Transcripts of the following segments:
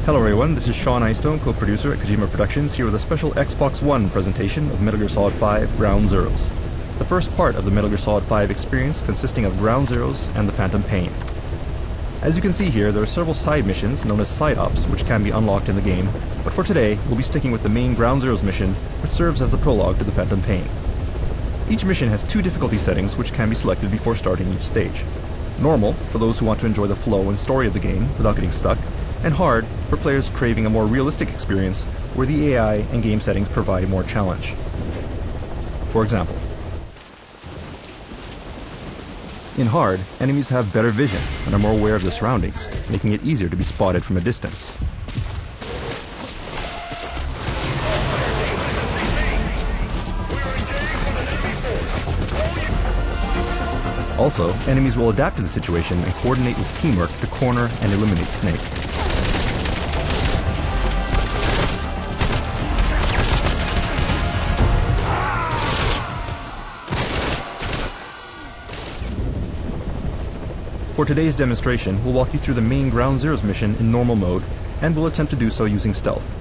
Hello everyone, this is Sean Eystone, co-producer at Kojima Productions, here with a special Xbox One presentation of Metal Gear Solid 5 Ground Zeroes. The first part of the Metal Gear Solid 5 experience consisting of Ground Zeroes and the Phantom Pain. As you can see here, there are several side missions known as side ops which can be unlocked in the game, but for today we'll be sticking with the main Ground Zeroes mission, which serves as the prologue to the Phantom Pain. Each mission has two difficulty settings which can be selected before starting each stage. Normal, for those who want to enjoy the flow and story of the game without getting stuck, and hard for players craving a more realistic experience where the AI and game settings provide more challenge. For example, in hard, enemies have better vision and are more aware of their surroundings, making it easier to be spotted from a distance. Also, enemies will adapt to the situation and coordinate with teamwork to corner and eliminate Snake. For today's demonstration, we'll walk you through the main Ground Zeroes mission in normal mode, and we'll attempt to do so using stealth.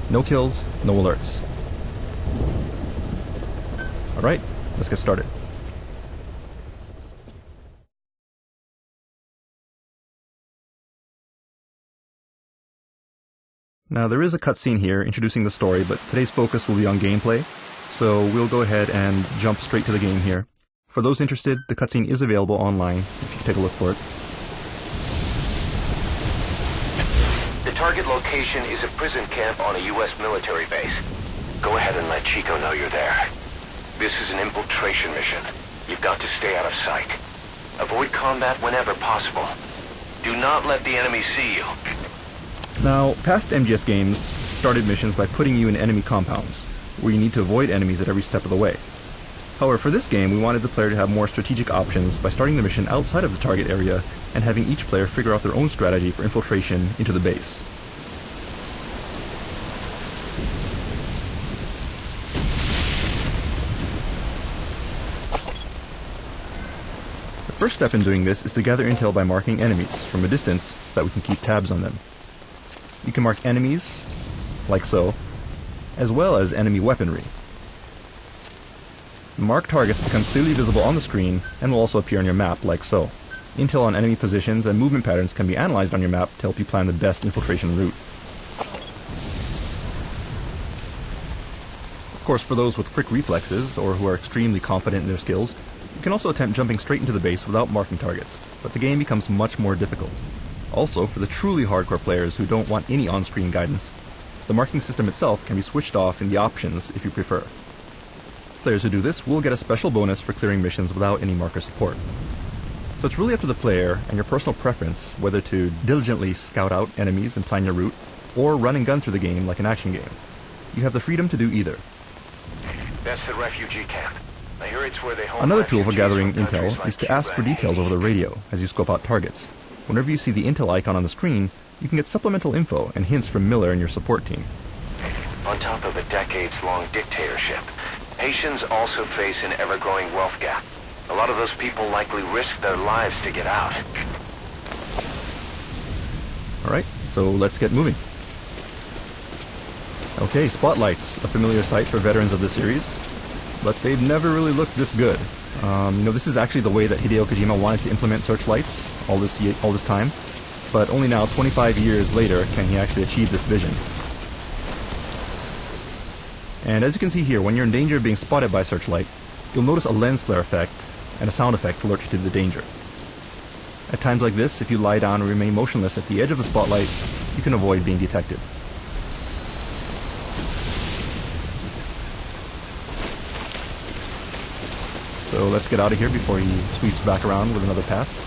No kills, no alerts. Alright, let's get started. Now there is a cutscene here introducing the story, but today's focus will be on gameplay, so we'll go ahead and jump straight to the game here. For those interested, the cutscene is available online, if you can take a look for it. The target location is a prison camp on a U.S. military base. Go ahead and let Chico know you're there. This is an infiltration mission. You've got to stay out of sight. Avoid combat whenever possible. Do not let the enemy see you. Now, past MGS games started missions by putting you in enemy compounds, where you need to avoid enemies at every step of the way. However, for this game, we wanted the player to have more strategic options by starting the mission outside of the target area and having each player figure out their own strategy for infiltration into the base. The first step in doing this is to gather intel by marking enemies from a distance so that we can keep tabs on them. You can mark enemies, like so, as well as enemy weaponry. Marked targets become clearly visible on the screen and will also appear on your map, like so. Intel on enemy positions and movement patterns can be analyzed on your map to help you plan the best infiltration route. Of course, for those with quick reflexes, or who are extremely confident in their skills, you can also attempt jumping straight into the base without marking targets, but the game becomes much more difficult. Also, for the truly hardcore players who don't want any on-screen guidance, the marking system itself can be switched off in the options if you prefer. Players who do this will get a special bonus for clearing missions without any marker support. So it's really up to the player and your personal preference whether to diligently scout out enemies and plan your route, or run and gun through the game like an action game. You have the freedom to do either. That's the refugee camp. I hear it's where they hold Another tool for refugees gathering from countries intel like is to ask for Cuba and details over the Haiti. radio as you scope out targets. Whenever you see the intel icon on the screen, you can get supplemental info and hints from Miller and your support team. On top of a decades-long dictatorship, Haitians also face an ever-growing wealth gap. A lot of those people likely risk their lives to get out. Alright, so let's get moving. Okay, Spotlight's a familiar sight for veterans of the series, but they've never really looked this good. This is actually the way that Hideo Kojima wanted to implement searchlights all this time, but only now, 25 years later, can he actually achieve this vision. And as you can see here, when you're in danger of being spotted by a searchlight, you'll notice a lens flare effect and a sound effect to alert you to the danger. At times like this, if you lie down and remain motionless at the edge of the spotlight, you can avoid being detected. So let's get out of here before he sweeps back around with another pass.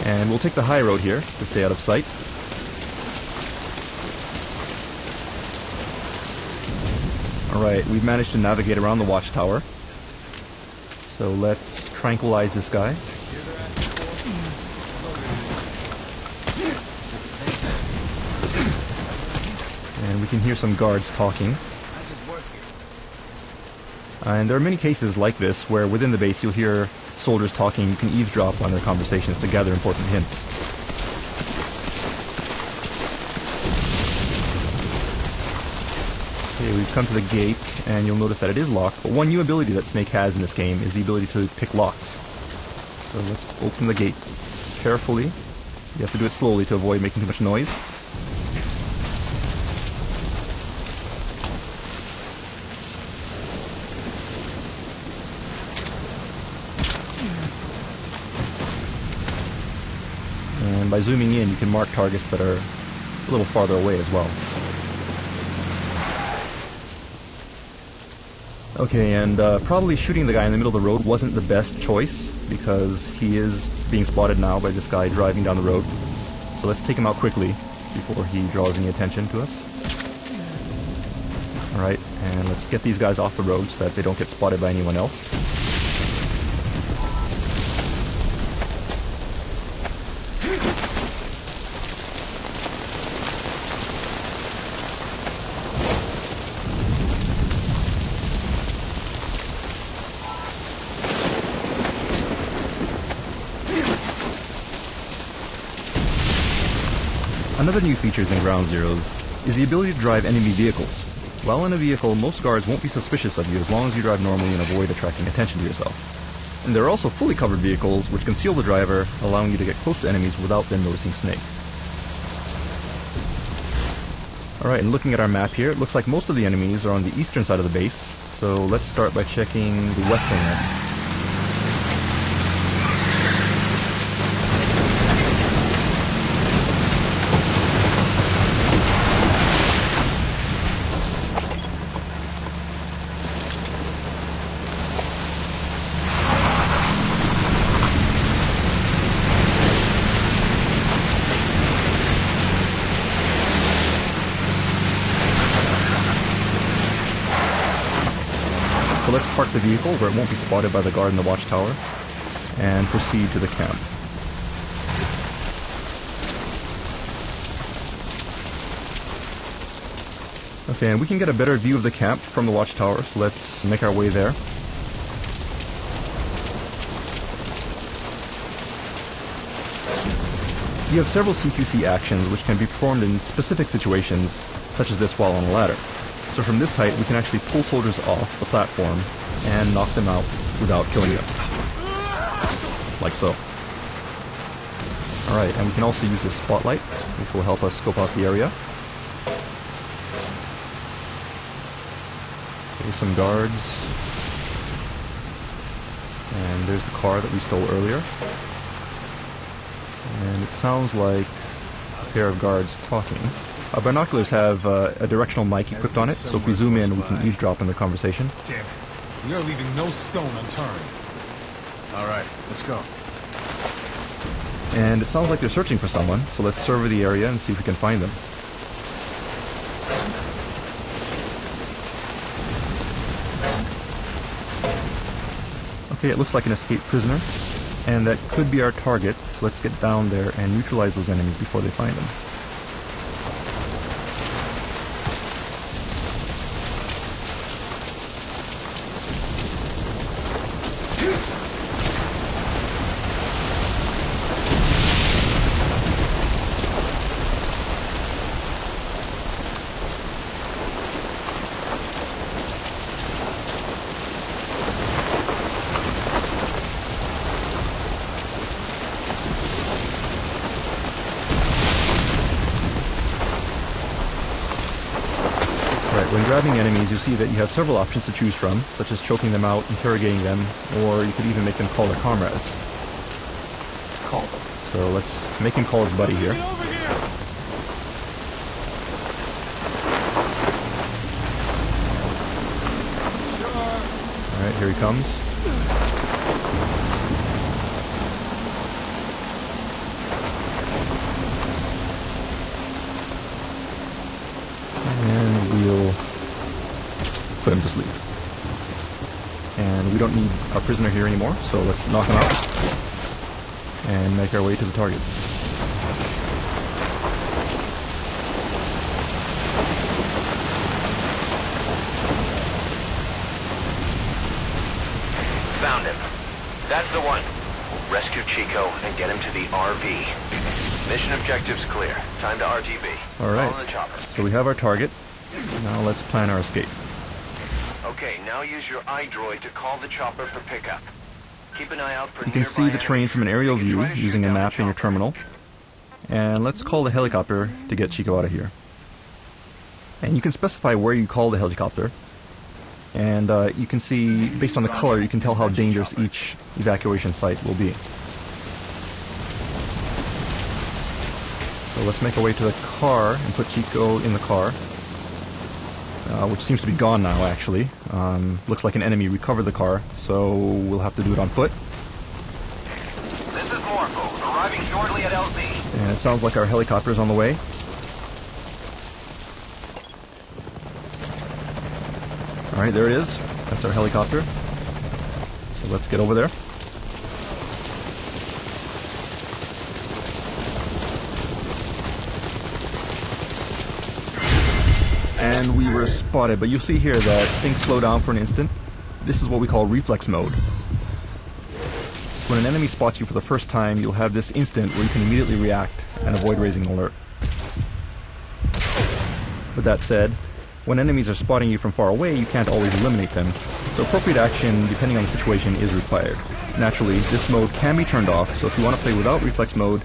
And we'll take the high road here to stay out of sight. Alright, we've managed to navigate around the watchtower. So let's tranquilize this guy. And we can hear some guards talking. And there are many cases like this where within the base you'll hear soldiers talking. You can eavesdrop on their conversations to gather important hints. Okay, we've come to the gate, and you'll notice that it is locked, but one new ability that Snake has in this game is the ability to pick locks. So let's open the gate carefully. You have to do it slowly to avoid making too much noise. And by zooming in, you can mark targets that are a little farther away as well. Okay, and probably shooting the guy in the middle of the road wasn't the best choice, because he is being spotted now by this guy driving down the road. So let's take him out quickly before he draws any attention to us. Alright, and let's get these guys off the road so that they don't get spotted by anyone else. Another new feature in Ground Zeroes is the ability to drive enemy vehicles. While in a vehicle, most guards won't be suspicious of you as long as you drive normally and avoid attracting attention to yourself. And there are also fully covered vehicles which conceal the driver, allowing you to get close to enemies without them noticing Snake. Alright, and looking at our map here, it looks like most of the enemies are on the eastern side of the base, so let's start by checking the western one. So let's park the vehicle where it won't be spotted by the guard in the watchtower, and proceed to the camp. Okay, and we can get a better view of the camp from the watchtower, so let's make our way there. You have several CQC actions which can be performed in specific situations, such as this while on a ladder. So from this height, we can actually pull soldiers off the platform and knock them out without killing them. Like so. Alright, and we can also use this spotlight, which will help us scope out the area. Okay, some guards. And there's the car that we stole earlier. And it sounds like a pair of guards talking. Our binoculars have a directional mic equipped on it, so if we zoom in, we can eavesdrop in their conversation. Damn it. We are leaving no stone unturned. Alright, let's go. And it sounds like they're searching for someone, so let's survey the area and see if we can find them. Okay, it looks like an escaped prisoner, and that could be our target, so let's get down there and neutralize those enemies before they find them. When grabbing enemies, you see that you have several options to choose from, such as choking them out, interrogating them, or you could even make them call their comrades. Call them. So let's make him call his buddy here. Alright, here he comes. And we'll put him to sleep. And we don't need our prisoner here anymore, so let's knock him out and make our way to the target. Found him. That's the one. Rescue Chico and get him to the RV. Mission objectives clear. Time to RTB. Alright, Follow the chopper. so we have our target, Now let's plan our escape. Okay, now use your iDroid to call the chopper for pickup. Keep an eye out for You can see the train from an aerial view using a map in your terminal. And let's call the helicopter to get Chico out of here. And you can specify where you call the helicopter. And you can see, based on the color, you can tell how dangerous each evacuation site will be. So let's make our way to the car and put Chico in the car. Which seems to be gone now, actually. Looks like an enemy recovered the car, so we'll have to do it on foot. This is Morpho, arriving shortly at LZ. And it sounds like our helicopter is on the way. Alright, there it is. That's our helicopter. So let's get over there. And we were spotted, but you'll see here that things slow down for an instant. This is what we call reflex mode. When an enemy spots you for the first time, you'll have this instant where you can immediately react and avoid raising alert. With that said, when enemies are spotting you from far away, you can't always eliminate them, so appropriate action, depending on the situation, is required. Naturally, this mode can be turned off, so if you want to play without reflex mode,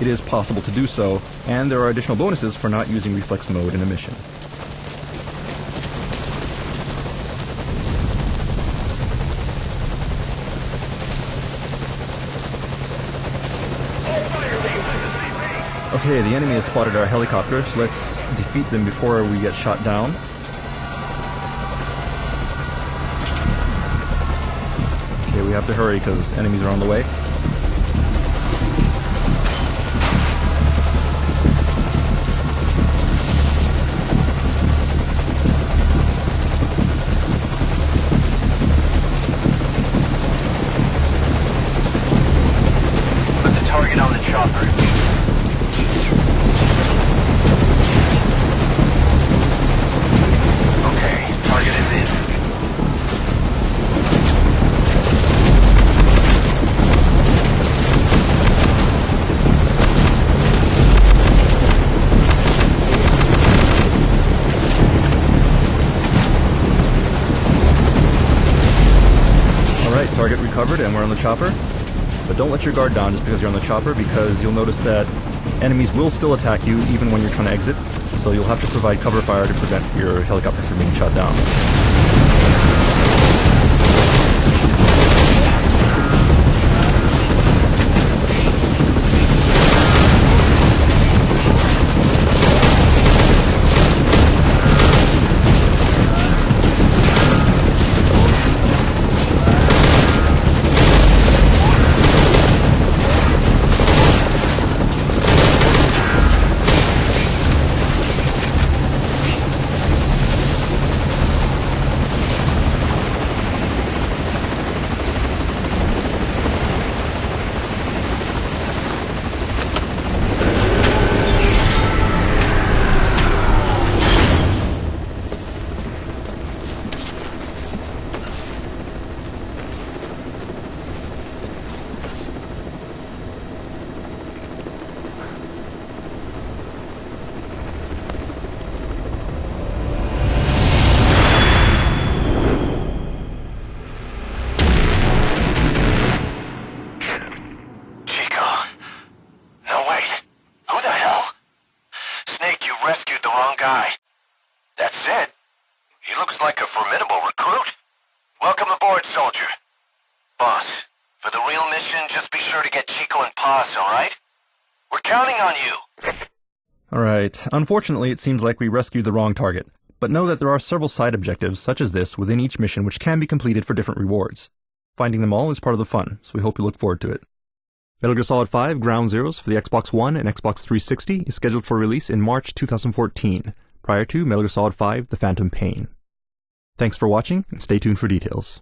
it is possible to do so, and there are additional bonuses for not using reflex mode in a mission. Okay, the enemy has spotted our helicopter, so let's defeat them before we get shot down. Okay, we have to hurry because enemies are on the way. Put the target on the chopper. Target recovered, and we're on the chopper. But don't let your guard down just because you're on the chopper, because you'll notice that enemies will still attack you even when you're trying to exit, so you'll have to provide cover fire to prevent your helicopter from being shot down. like a formidable recruit. Welcome aboard, soldier. Boss, for the real mission, just be sure to get Chico and Paz, alright? We're counting on you. Alright, unfortunately it seems like we rescued the wrong target, but know that there are several side objectives such as this within each mission which can be completed for different rewards. Finding them all is part of the fun, so we hope you look forward to it. Metal Gear Solid 5 Ground Zeroes for the Xbox One and Xbox 360 is scheduled for release in March 2014, prior to Metal Gear Solid 5 The Phantom Pain. Thanks for watching, and stay tuned for details.